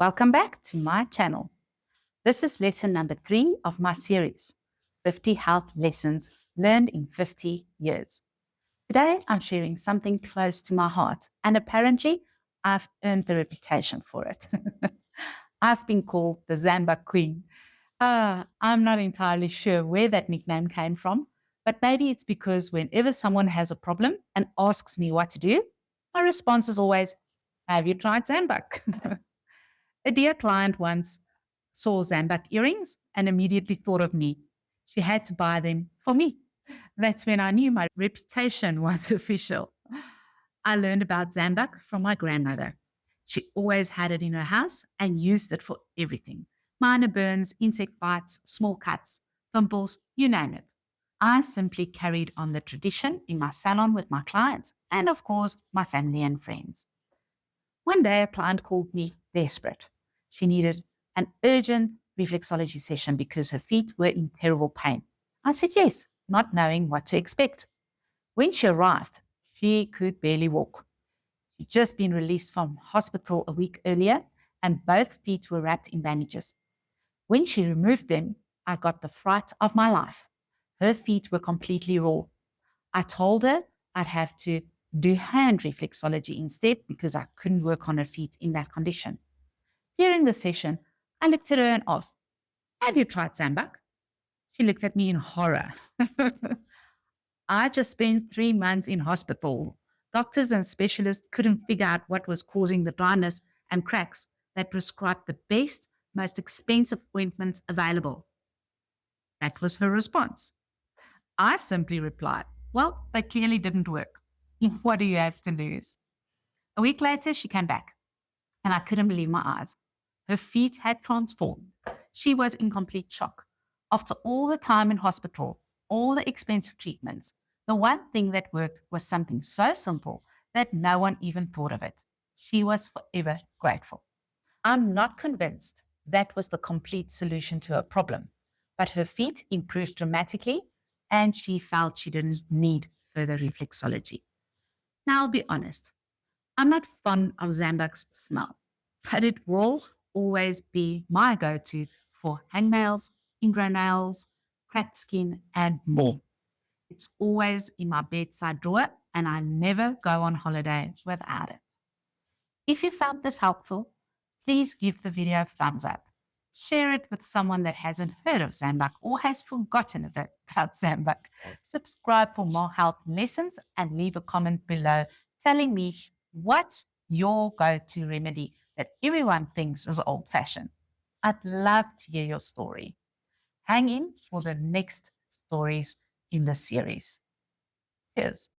Welcome back to my channel. This is lesson number 3 of my series, 50 Health Lessons Learned in 50 Years. Today, I'm sharing something close to my heart, and apparently, I've earned the reputation for it. I've been called the Zambuck Queen. I'm not entirely sure where that nickname came from, but maybe it's because whenever someone has a problem and asks me what to do, my response is always, "Have you tried Zambuck?" A dear client once saw Zambuck earrings and immediately thought of me. She had to buy them for me. That's when I knew my reputation was official. I learned about Zambuck from my grandmother. She always had it in her house and used it for everything: minor burns, insect bites, small cuts, pimples, you name it. I simply carried on the tradition in my salon with my clients and, of course, my family and friends. One day, a client called me desperate. She needed an urgent reflexology session because her feet were in terrible pain. I said yes, not knowing what to expect. When she arrived, she could barely walk. She'd just been released from hospital a week earlier, and both feet were wrapped in bandages. When she removed them, I got the fright of my life. Her feet were completely raw. I told her I'd have to do hand reflexology instead because I couldn't work on her feet in that condition. During the session, I looked at her and asked, "Have you tried Zambuck?" She looked at me in horror. I just spent 3 months in hospital. Doctors and specialists couldn't figure out what was causing the dryness and cracks. They prescribed the best, most expensive ointments available. That was her response. I simply replied, "Well, they clearly didn't work. What do you have to lose?" A week later, she came back, and I couldn't believe my eyes. Her feet had transformed. She was in complete shock. After all the time in hospital, all the expensive treatments, the one thing that worked was something so simple that no one even thought of it. She was forever grateful. I'm not convinced that was the complete solution to her problem, but her feet improved dramatically and she felt she didn't need further reflexology. Now, I'll be honest, I'm not fond of Zambuck's smell, but it will always be my go to for hangnails, ingrown nails, cracked skin, and more. It's always in my bedside drawer, and I never go on holiday without it. If you found this helpful, please give the video a thumbs up. Share it with someone that hasn't heard of Zambuck or has forgotten a bit about Zambuck. Subscribe for more health lessons and leave a comment below telling me what's your go-to remedy that everyone thinks is old-fashioned. I'd love to hear your story. Hang in for the next stories in the series. Cheers.